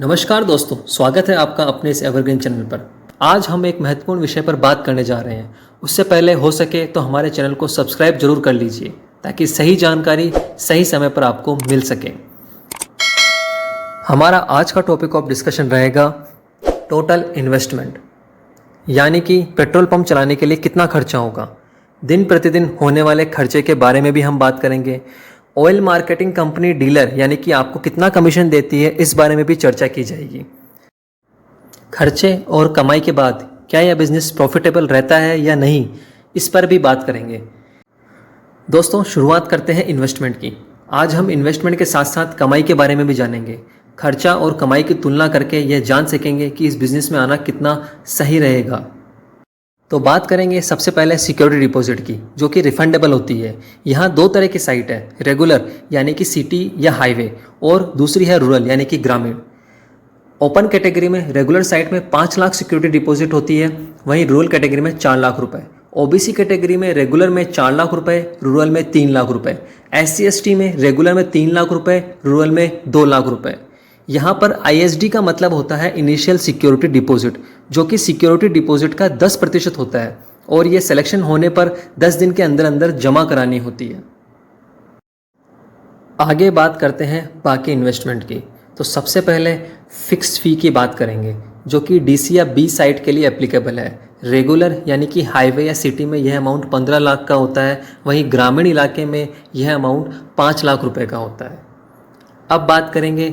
नमस्कार दोस्तों, स्वागत है आपका अपने इस एवरग्रीन चैनल पर। आज हम एक महत्वपूर्ण विषय पर बात करने जा रहे हैं। उससे पहले हो सके तो हमारे चैनल को सब्सक्राइब जरूर कर लीजिए ताकि सही जानकारी सही समय पर आपको मिल सके। हमारा आज का टॉपिक ऑफ डिस्कशन रहेगा टोटल इन्वेस्टमेंट, यानी कि पेट्रोल पंप चलाने के लिए कितना खर्चा होगा। दिन प्रतिदिन होने वाले खर्चे के बारे में भी हम बात करेंगे। ऑयल मार्केटिंग कंपनी डीलर यानी कि आपको कितना कमीशन देती है, इस बारे में भी चर्चा की जाएगी। खर्चे और कमाई के बाद क्या यह बिजनेस प्रॉफिटेबल रहता है या नहीं, इस पर भी बात करेंगे। दोस्तों, शुरुआत करते हैं इन्वेस्टमेंट की। आज हम इन्वेस्टमेंट के साथ साथ कमाई के बारे में भी जानेंगे। खर्चा और कमाई की तुलना करके यह जान सकेंगे कि इस बिज़नेस में आना कितना सही रहेगा। तो बात करेंगे सबसे पहले सिक्योरिटी डिपॉजिट की, जो कि रिफंडेबल होती है। यहाँ दो तरह की साइट है, रेगुलर यानी कि सिटी या हाईवे, और दूसरी है रूरल यानी कि ग्रामीण। ओपन कैटेगरी में रेगुलर साइट में 5 लाख सिक्योरिटी डिपॉजिट होती है, वहीं रूरल कैटेगरी में 4 लाख रुपए। ओबीसी कैटेगरी में रेगुलर में 4 लाख रुपए, रूरल में 3 लाख रुपए। SC ST में रेगुलर में 3 लाख रुपए, रूरल में 2 लाख रुपए। यहाँ पर ISD का मतलब होता है इनिशियल सिक्योरिटी डिपॉजिट, जो कि सिक्योरिटी डिपॉजिट का 10% होता है और ये सिलेक्शन होने पर 10 दिन के अंदर अंदर जमा करानी होती है। आगे बात करते हैं बाकी इन्वेस्टमेंट की। तो सबसे पहले फिक्स्ड फी की बात करेंगे, जो कि DC या B साइट के लिए एप्लीकेबल है। रेगुलर यानी कि हाईवे या सिटी में यह अमाउंट 15 लाख का होता है, वहीं ग्रामीण इलाके में यह अमाउंट 5 लाख रुपए का होता है। अब बात करेंगे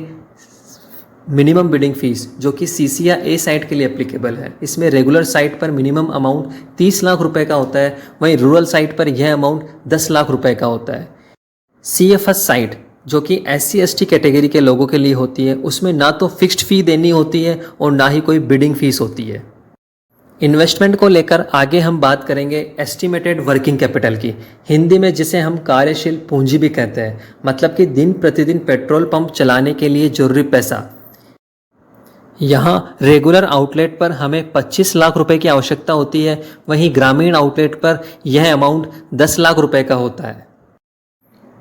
मिनिमम बिडिंग फीस, जो कि CC या A साइट के लिए एप्लीकेबल है। इसमें रेगुलर साइट पर मिनिमम अमाउंट 30 लाख रुपए का होता है, वहीं रूरल साइट पर यह अमाउंट 10 लाख रुपए का होता है। CFS साइट, जो कि SC ST कैटेगरी के लोगों के लिए होती है, उसमें ना तो फिक्स्ड फी देनी होती है और ना ही कोई बिडिंग फीस होती है। इन्वेस्टमेंट को लेकर आगे हम बात करेंगे एस्टिमेटेड वर्किंग कैपिटल की, हिंदी में जिसे हम कार्यशील पूंजी भी कहते हैं, मतलब कि दिन प्रतिदिन पेट्रोल पंप चलाने के लिए जरूरी पैसा। यहाँ रेगुलर आउटलेट पर हमें 25 लाख रुपए की आवश्यकता होती है, वहीं ग्रामीण आउटलेट पर यह अमाउंट 10 लाख रुपए का होता है।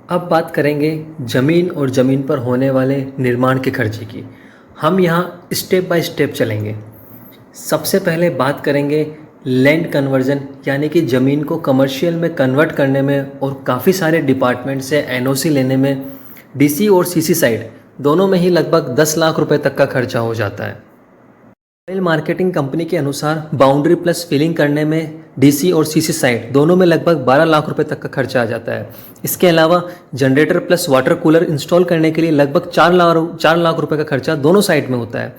अब बात करेंगे ज़मीन और ज़मीन पर होने वाले निर्माण के खर्चे की। हम यहाँ स्टेप बाय स्टेप चलेंगे। सबसे पहले बात करेंगे लैंड कन्वर्जन, यानी कि ज़मीन को कमर्शियल में कन्वर्ट करने में और काफ़ी सारे डिपार्टमेंट से NOC लेने में। DC और CC साइड दोनों में ही लगभग 10 लाख रुपए तक का खर्चा हो जाता है। ऑयल मार्केटिंग कंपनी के अनुसार बाउंड्री प्लस फिलिंग करने में DC और CC साइट दोनों में लगभग 12 लाख रुपए तक का खर्चा आ जाता है। इसके अलावा generator plus water cooler install करने के लिए लगभग 4 लाख रुपए का खर्चा दोनों साइट में होता है।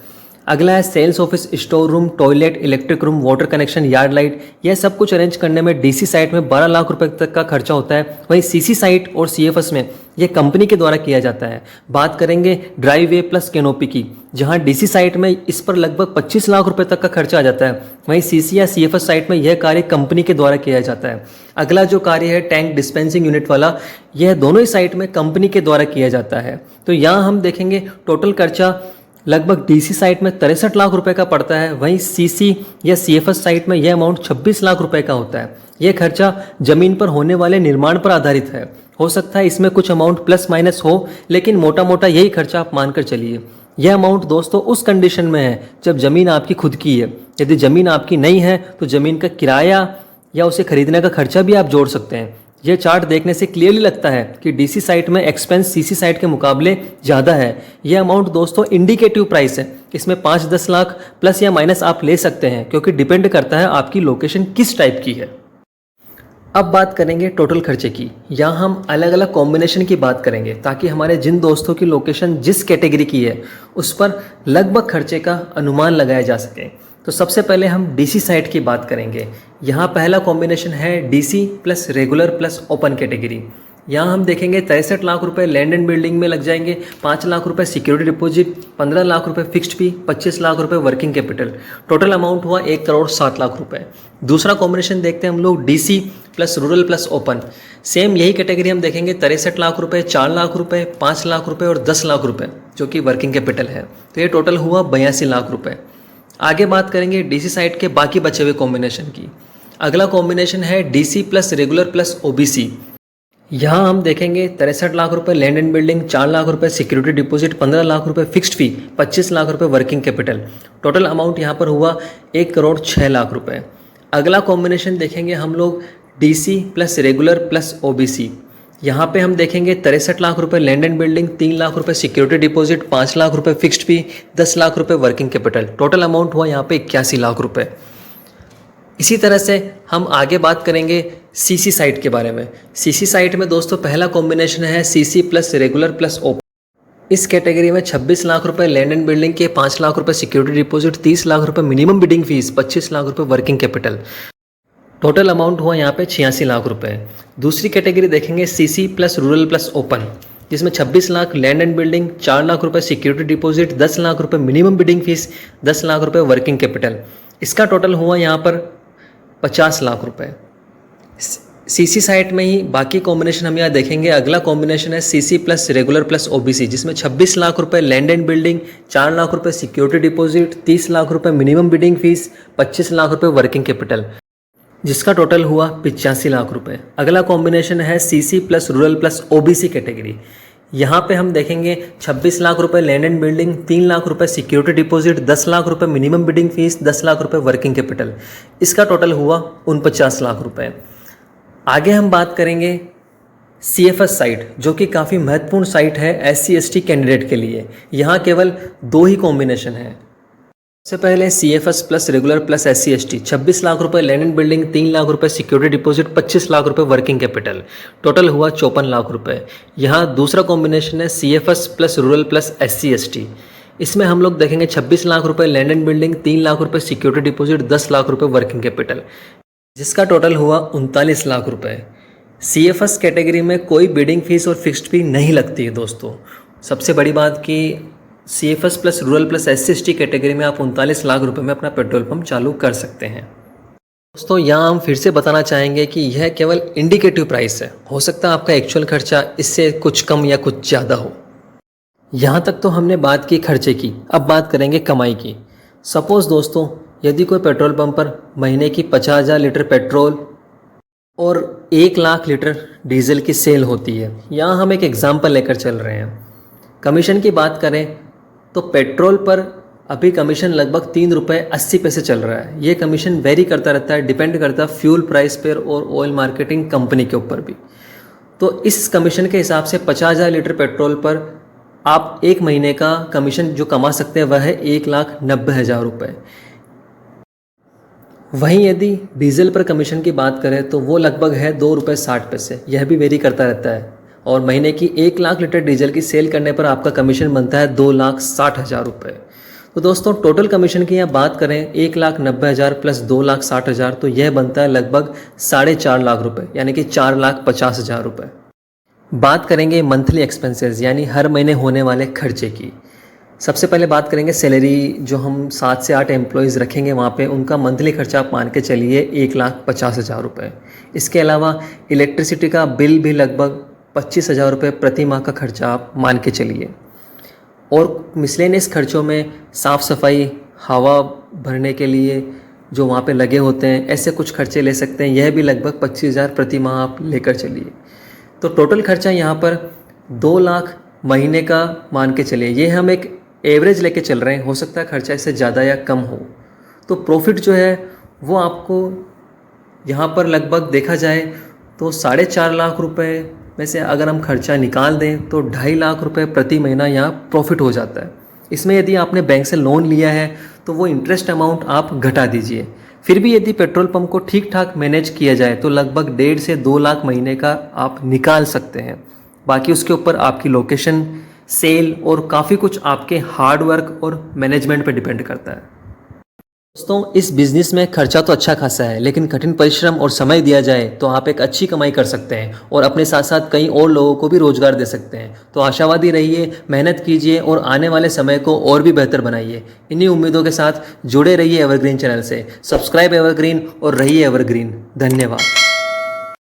अगला है sales office, store room, toilet, electric room, water connection, yard light, यह सब कुछ अरेंज करने में DC साइट में 12 लाख रुपए तक का खर्चा होता है, वहीं CC साइट और CFS में यह कंपनी के द्वारा किया जाता है। बात करेंगे ड्राइव वे प्लस कैनोपी की, जहां DC साइट में इस पर लगभग 25 लाख रुपए तक का खर्चा आ जाता है, वहीं CC या CFS साइट में यह कार्य कंपनी के द्वारा किया जाता है। अगला जो कार्य है टैंक डिस्पेंसिंग यूनिट वाला, यह दोनों ही साइट में कंपनी के द्वारा किया जाता है। तो यहाँ हम देखेंगे टोटल खर्चा लगभग DC साइट में 63 लाख रुपए का पड़ता है, वहीं CC या CFS साइट में यह अमाउंट 26 लाख रुपए का होता है। यह खर्चा जमीन पर होने वाले निर्माण पर आधारित है। हो सकता है इसमें कुछ अमाउंट प्लस माइनस हो, लेकिन मोटा मोटा यही खर्चा आप मानकर चलिए। यह अमाउंट दोस्तों उस कंडीशन में है जब ज़मीन आपकी खुद की है। यदि ज़मीन आपकी नहीं है तो ज़मीन का किराया या उसे खरीदने का खर्चा भी आप जोड़ सकते हैं। यह चार्ट देखने से क्लियरली लगता है कि DC साइट में एक्सपेंस CC साइट के मुकाबले ज़्यादा है। यह अमाउंट दोस्तों इंडिकेटिव प्राइस है, इसमें 5-10 लाख प्लस या माइनस आप ले सकते हैं, क्योंकि डिपेंड करता है आपकी लोकेशन किस टाइप की है। अब बात करेंगे टोटल खर्चे की। यहाँ हम अलग अलग कॉम्बिनेशन की बात करेंगे ताकि हमारे जिन दोस्तों की लोकेशन जिस कैटेगरी की है उस पर लगभग खर्चे का अनुमान लगाया जा सके। तो सबसे पहले हम DC साइट की बात करेंगे। यहाँ पहला कॉम्बिनेशन है DC plus regular plus open category. यहाँ हम देखेंगे 63 लाख रुपए लैंड एंड बिल्डिंग में लग जाएंगे, 5 लाख रुपए सिक्योरिटी डिपॉजिट, 15 लाख रुपए फिक्स्ड फी, 25 लाख रुपए वर्किंग कैपिटल। टोटल अमाउंट हुआ 1,07,00,000 रुपए। दूसरा कॉम्बिनेशन देखते हैं हम लोग DC plus rural plus open. Same यही कैटेगरी हम देखेंगे 63 लाख रुपए, 4 लाख रुपए, 5 लाख रुपए और 10 लाख रुपए, जो कि वर्किंग कैपिटल है। तो ये टोटल हुआ 82 लाख रुपए। आगे बात करेंगे DC साइट के बाकी बचे हुए कॉम्बिनेशन की। अगला कॉम्बिनेशन है DC plus regular plus OBC। यहाँ हम देखेंगे 63 लाख रुपए लैंड एंड बिल्डिंग, 4 लाख रुपए सिक्योरिटी डिपॉजिट, 15 लाख रुपए फिक्स्ड फी, 25 लाख रुपए वर्किंग कैपिटल। टोटल अमाउंट यहाँ पर हुआ 1,06,00,000 रुपए। अगला कॉम्बिनेशन देखेंगे हम लोग DC plus regular plus OBC. यहाँ पे हम देखेंगे 63 लाख रुपए लैंड एंड बिल्डिंग, 3 लाख रुपए सिक्योरिटी डिपॉजिट, 5 लाख रुपए फिक्स्ड फी, 10 लाख रुपए वर्किंग कैपिटल। टोटल अमाउंट हुआ यहाँ पे 81 लाख रुपए। इसी तरह से हम आगे बात करेंगे सीसी साइट के बारे में। सीसी साइट में दोस्तों पहला कॉम्बिनेशन है CC plus regular plus open. इस कैटेगरी में 26 लाख रुपए लैंड एंड बिल्डिंग के, 5 लाख रुपए सिक्योरिटी डिपॉजिट, 30 लाख रुपए मिनिमम बिडिंग फीस, 25 लाख रुपए वर्किंग कैपिटल। टोटल अमाउंट हुआ यहाँ पे 86 लाख रुपए। दूसरी कैटेगरी देखेंगे CC plus rural plus open, जिसमें 26 lakh land and building, 4 lakh रुपए सिक्योरिटी डिपॉजिट, 10 लाख रुपए मिनिमम बिडिंग फीस, 10 लाख रुपए वर्किंग कैपिटल। इसका टोटल हुआ यहाँ पर 50 लाख रुपए। सीसी साइट में ही बाकी कॉम्बिनेशन हम यहाँ देखेंगे। अगला कॉम्बिनेशन है CC plus regular plus OBC, जिसमें 26 लाख रुपए लैंड एंड बिल्डिंग, 4 लाख रुपए सिक्योरिटी डिपॉजिट, 30 लाख रुपए मिनिमम बिडिंग फीस, 25 लाख रुपए वर्किंग कैपिटल, जिसका टोटल हुआ 85 लाख रुपए। अगला कॉम्बिनेशन है CC plus rural plus OBC category. यहाँ पे हम देखेंगे 26 लाख रुपए लैंड एंड बिल्डिंग, 3 लाख रुपए सिक्योरिटी डिपॉजिट, 10 लाख रुपए मिनिमम बिडिंग फीस, 10 लाख रुपए वर्किंग कैपिटल। इसका टोटल हुआ 49 लाख रुपए। आगे हम बात करेंगे CFS साइट, जो कि काफ़ी महत्वपूर्ण साइट है SC/ST कैंडिडेट के लिए। यहाँ केवल 2 ही कॉम्बिनेशन है। सबसे पहले CFS plus regular plus SC/ST, 26 lakh रुपए लैंड एंड बिल्डिंग, 3 लाख रुपए सिक्योरिटी डिपॉजिट, 25 लाख रुपए वर्किंग कैपिटल। टोटल हुआ 54 लाख रुपए। यहाँ दूसरा कॉम्बिनेशन है CFS plus rural plus SC/ST। इसमें हम लोग देखेंगे 26 लाख रुपए लैंड एंड बिल्डिंग, 3 लाख रुपए सिक्योरिटी डिपॉजिट, 10 लाख रुपए वर्किंग कैपिटल, जिसका टोटल हुआ 39 लाख रुपए। CFS कैटेगरी में कोई बिडिंग फीस और फिक्स्ड फी नहीं लगती है दोस्तों। सबसे बड़ी बात कि CFS plus rural plus SC/ST category में आप 39 लाख रुपए में अपना पेट्रोल पंप चालू कर सकते हैं। दोस्तों यहाँ हम फिर से बताना चाहेंगे कि यह केवल इंडिकेटिव प्राइस है। हो सकता है आपका एक्चुअल खर्चा इससे कुछ कम या कुछ ज़्यादा हो। यहाँ तक तो हमने बात की खर्चे की, अब बात करेंगे कमाई की। सपोज़ दोस्तों यदि कोई पेट्रोल पंप पर महीने की 50,000 लीटर पेट्रोल और 1 लाख लीटर डीजल की सेल होती है। यहाँ हम एक एग्जाम्पल लेकर चल रहे हैं। कमीशन की बात करें तो पेट्रोल पर अभी कमीशन लगभग 3 रुपये 80 पैसे चल रहा है। ये कमीशन वेरी करता रहता है, डिपेंड करता है फ्यूल प्राइस पर और ऑयल मार्केटिंग कंपनी के ऊपर भी। तो इस कमीशन के हिसाब से 50,000 लीटर पेट्रोल पर आप एक महीने का कमीशन जो कमा सकते हैं वह है 1,90,000 रुपये। वहीं यदि डीजल पर कमीशन की बात करें तो वो लगभग है 2 रुपये 60 पैसे। यह भी वेरी करता रहता है। और महीने की 1 लाख लीटर डीजल की सेल करने पर आपका कमीशन बनता है 2,60,000 रुपये। तो दोस्तों टोटल कमीशन की यहाँ बात करें 1,90,000 प्लस 2,60,000 तो यह बनता है लगभग 4.5 लाख रुपये, यानी कि 4,50,000 रुपये। बात करेंगे मंथली एक्सपेंसेस यानी हर महीने होने वाले खर्चे की। सबसे पहले बात करेंगे सैलरी, जो हम 7 से 8 एम्प्लॉयज़ रखेंगे वहाँ पे उनका मंथली खर्चा आप मान के चलिए 1,50,000 रुपये। इसके अलावा इलेक्ट्रिसिटी का बिल भी लगभग 25,000 रुपये प्रति माह का खर्चा आप मान के चलिए। और मिसलेनियस खर्चों में साफ़ सफाई, हवा भरने के लिए जो वहाँ पे लगे होते हैं, ऐसे कुछ खर्चे ले सकते हैं। यह भी लगभग 25,000 प्रति माह आप लेकर चलिए। तो टोटल खर्चा यहाँ पर 2 लाख महीने का मान के चलिए। ये हम एक एवरेज लेके चल रहे हैं, हो सकता है खर्चा इससे ज़्यादा या कम हो। तो प्रॉफिट जो है वो आपको यहाँ पर लगभग देखा जाए तो 4.5 लाख रुपए में से अगर हम खर्चा निकाल दें तो 2.5 लाख रुपए प्रति महीना यहाँ प्रॉफिट हो जाता है। इसमें यदि आपने बैंक से लोन लिया है तो वो इंटरेस्ट अमाउंट आप घटा दीजिए। फिर भी यदि पेट्रोल पंप को ठीक ठाक मैनेज किया जाए तो लगभग 1.5 से 2 लाख महीने का आप निकाल सकते हैं। बाकी उसके ऊपर आपकी लोकेशन, सेल और काफ़ी कुछ आपके हार्ड वर्क और मैनेजमेंट पर डिपेंड करता है। दोस्तों इस बिज़नेस में खर्चा तो अच्छा खासा है, लेकिन कठिन परिश्रम और समय दिया जाए तो आप एक अच्छी कमाई कर सकते हैं और अपने साथ साथ कई और लोगों को भी रोजगार दे सकते हैं। तो आशावादी रहिए, मेहनत कीजिए और आने वाले समय को और भी बेहतर बनाइए। इन्हीं उम्मीदों के साथ जुड़े रहिए एवरग्रीन चैनल से। सब्सक्राइब एवरग्रीन और रहिए एवरग्रीन। धन्यवाद।